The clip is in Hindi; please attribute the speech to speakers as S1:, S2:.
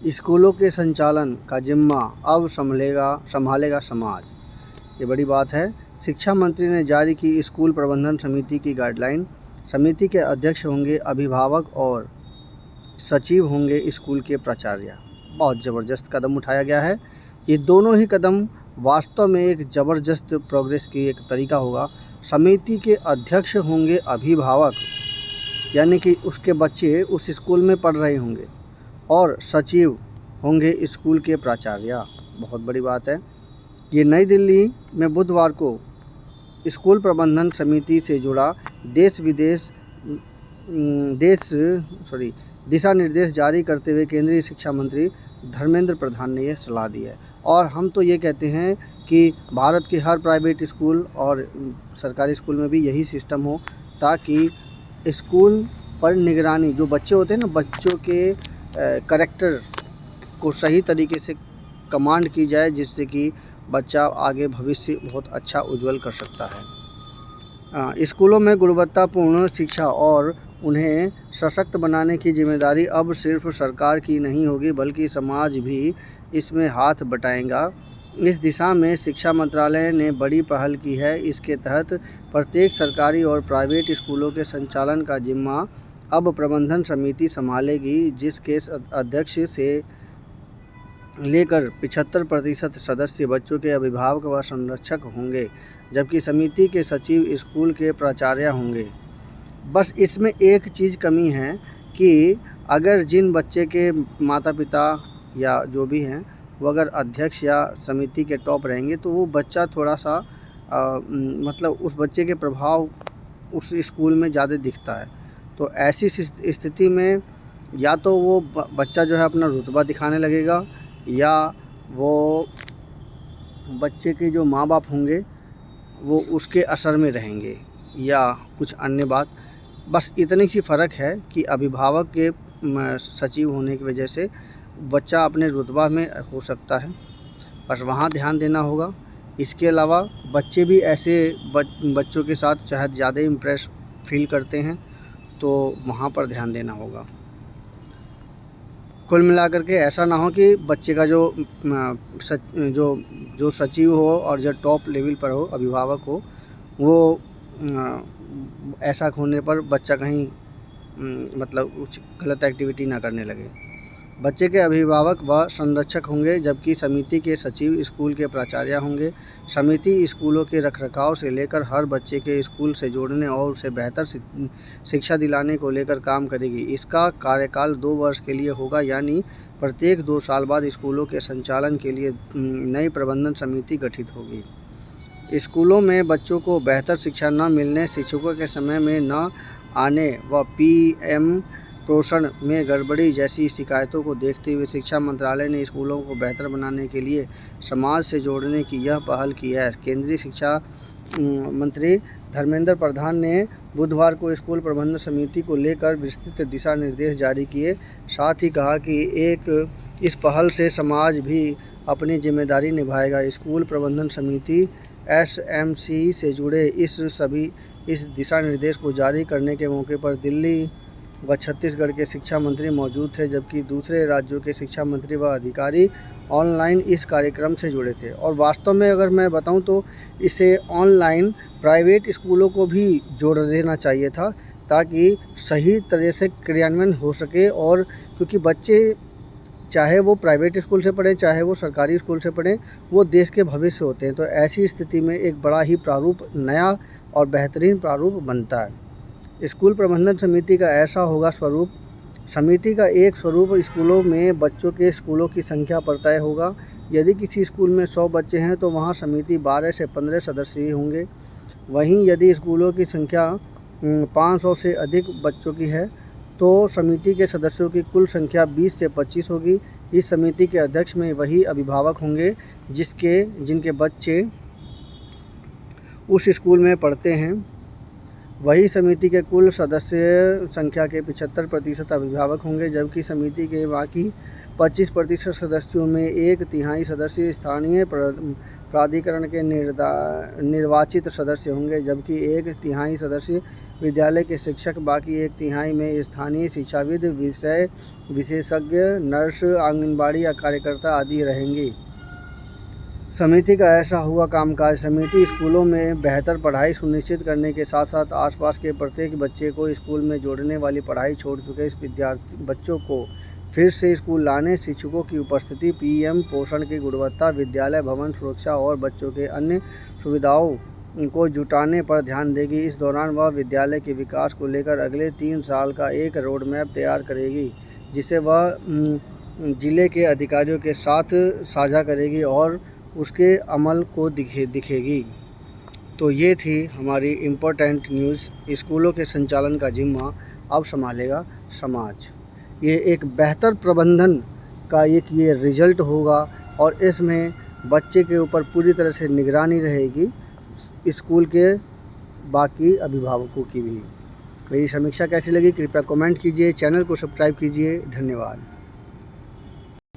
S1: स्कूलों के संचालन का जिम्मा अब संभालेगा समाज। ये बड़ी बात है। शिक्षा मंत्री ने जारी की स्कूल प्रबंधन समिति की गाइडलाइन। समिति के अध्यक्ष होंगे अभिभावक और सचिव होंगे स्कूल के प्राचार्य। बहुत ज़बरदस्त कदम उठाया गया है। ये दोनों ही कदम वास्तव में एक ज़बरदस्त प्रोग्रेस की एक तरीका होगा। समिति के अध्यक्ष होंगे अभिभावक, यानी कि उसके बच्चे उस स्कूल में पढ़ रहे होंगे, और सचिव होंगे स्कूल के प्राचार्य। बहुत बड़ी बात है। ये नई दिल्ली में बुधवार को स्कूल प्रबंधन समिति से जुड़ा दिशा निर्देश जारी करते हुए केंद्रीय शिक्षा मंत्री धर्मेंद्र प्रधान ने यह सलाह दी है। और हम तो ये कहते हैं कि भारत के हर प्राइवेट स्कूल और सरकारी स्कूल में भी यही सिस्टम हो, ताकि स्कूल पर निगरानी, जो बच्चे होते हैं ना, बच्चों के करैक्टर को सही तरीके से कमांड की जाए, जिससे कि बच्चा आगे भविष्य बहुत अच्छा उज्जवल कर सकता है। स्कूलों में गुणवत्तापूर्ण शिक्षा और उन्हें सशक्त बनाने की जिम्मेदारी अब सिर्फ सरकार की नहीं होगी, बल्कि समाज भी इसमें हाथ बटाएगा। इस दिशा में शिक्षा मंत्रालय ने बड़ी पहल की है। इसके तहत प्रत्येक सरकारी और प्राइवेट स्कूलों के संचालन का जिम्मा अब प्रबंधन समिति संभालेगी, जिसके अध्यक्ष से लेकर 75% सदस्य बच्चों के अभिभावक व संरक्षक होंगे, जबकि समिति के सचिव स्कूल के प्राचार्य होंगे। बस इसमें एक चीज़ कमी है कि अगर जिन बच्चे के माता पिता या जो भी हैं वो अगर अध्यक्ष या समिति के टॉप रहेंगे, तो वो बच्चा थोड़ा सा मतलब उस बच्चे के प्रभाव उस स्कूल में ज़्यादा दिखता है। तो ऐसी स्थिति में या तो वो बच्चा जो है अपना रुतबा दिखाने लगेगा, या वो बच्चे के जो माँ बाप होंगे वो उसके असर में रहेंगे, या कुछ अन्य बात। बस इतनी सी फ़र्क है कि अभिभावक के सचिव होने की वजह से बच्चा अपने रुतबा में हो सकता है, बस वहाँ ध्यान देना होगा। इसके अलावा बच्चे भी ऐसे बच्चों के साथ चाहे ज़्यादा इम्प्रेस फील करते हैं, तो वहाँ पर ध्यान देना होगा। कुल मिलाकर के ऐसा ना हो कि बच्चे का जो सचिव हो और जो टॉप लेवल पर हो, अभिभावक हो, वो ऐसा होने पर बच्चा कहीं मतलब कुछ गलत एक्टिविटी ना करने लगे। बच्चे के अभिभावक व संरक्षक होंगे, जबकि समिति के सचिव स्कूल के प्राचार्य होंगे। समिति स्कूलों के रखरखाव से लेकर हर बच्चे के स्कूल से जोड़ने और उसे बेहतर शिक्षा दिलाने को लेकर काम करेगी। इसका कार्यकाल 2 वर्ष के लिए होगा, यानी प्रत्येक 2 साल बाद स्कूलों के संचालन के लिए नई प्रबंधन समिति गठित होगी। स्कूलों में बच्चों को बेहतर शिक्षा न मिलने, शिक्षकों के समय में न आने व PM पोषण में गड़बड़ी जैसी शिकायतों को देखते हुए शिक्षा मंत्रालय ने स्कूलों को बेहतर बनाने के लिए समाज से जोड़ने की यह पहल की है। केंद्रीय शिक्षा मंत्री धर्मेंद्र प्रधान ने बुधवार को स्कूल प्रबंधन समिति को लेकर विस्तृत दिशा निर्देश जारी किए। साथ ही कहा कि इस पहल से समाज भी अपनी जिम्मेदारी निभाएगा। स्कूल प्रबंधन समिति SMC से जुड़े इस दिशा निर्देश को जारी करने के मौके पर दिल्ली व छत्तीसगढ़ के शिक्षा मंत्री मौजूद थे, जबकि दूसरे राज्यों के शिक्षा मंत्री व अधिकारी ऑनलाइन इस कार्यक्रम से जुड़े थे। और वास्तव में अगर मैं बताऊं तो इसे ऑनलाइन प्राइवेट स्कूलों को भी जोड़ देना चाहिए था, ताकि सही तरह से क्रियान्वयन हो सके। और क्योंकि बच्चे चाहे वो प्राइवेट स्कूल से पढ़ें, चाहे वो सरकारी स्कूल से पढ़ें, वो देश के भविष्य होते हैं। तो ऐसी स्थिति में एक बड़ा ही प्रारूप, नया और बेहतरीन प्रारूप बनता है। स्कूल प्रबंधन समिति का ऐसा होगा स्वरूप। समिति का एक स्वरूप स्कूलों में बच्चों के स्कूलों की संख्या पर तय होगा। यदि किसी स्कूल में 100 बच्चे हैं तो वहाँ समिति 12 से 15 सदस्य होंगे। वहीं यदि स्कूलों की संख्या 500 से अधिक बच्चों की है तो समिति के सदस्यों की कुल संख्या 20 से 25 होगी। इस समिति के अध्यक्ष में वही अभिभावक होंगे जिनके बच्चे उस स्कूल में पढ़ते हैं। वही समिति के कुल सदस्य संख्या के 75% अभिभावक होंगे, जबकि समिति के बाकी 25% सदस्यों में 1/3 सदस्य स्थानीय प्राधिकरण के निर्वाचित सदस्य होंगे, जबकि 1/3 सदस्य विद्यालय के शिक्षक बाकी 1/3 में स्थानीय शिक्षाविद, विषय विशेषज्ञ, नर्स, आंगनबाड़ी या कार्यकर्ता आदि रहेंगे। समिति का ऐसा हुआ कामकाज। समिति स्कूलों में बेहतर पढ़ाई सुनिश्चित करने के साथ साथ आसपास के प्रत्येक बच्चे को स्कूल में जोड़ने वाली पढ़ाई छोड़ चुके बच्चों को फिर से स्कूल लाने, शिक्षकों की उपस्थिति, पीएम पोषण की गुणवत्ता, विद्यालय भवन सुरक्षा और बच्चों के अन्य सुविधाओं को जुटाने पर ध्यान देगी। इस दौरान वह विद्यालय के विकास को लेकर अगले 3 साल का एक रोड मैप तैयार करेगी, जिसे वह जिले के अधिकारियों के साथ साझा करेगी और उसके अमल को दिखेगी। तो ये थी हमारी इम्पोर्टेंट न्यूज़। स्कूलों के संचालन का जिम्मा अब संभालेगा समाज। ये एक बेहतर प्रबंधन का ये रिजल्ट होगा और इसमें बच्चे के ऊपर पूरी तरह से निगरानी रहेगी, स्कूल के बाकी अभिभावकों की भी। मेरी समीक्षा कैसी लगी कृपया कमेंट कीजिए, चैनल को सब्सक्राइब कीजिए। धन्यवाद।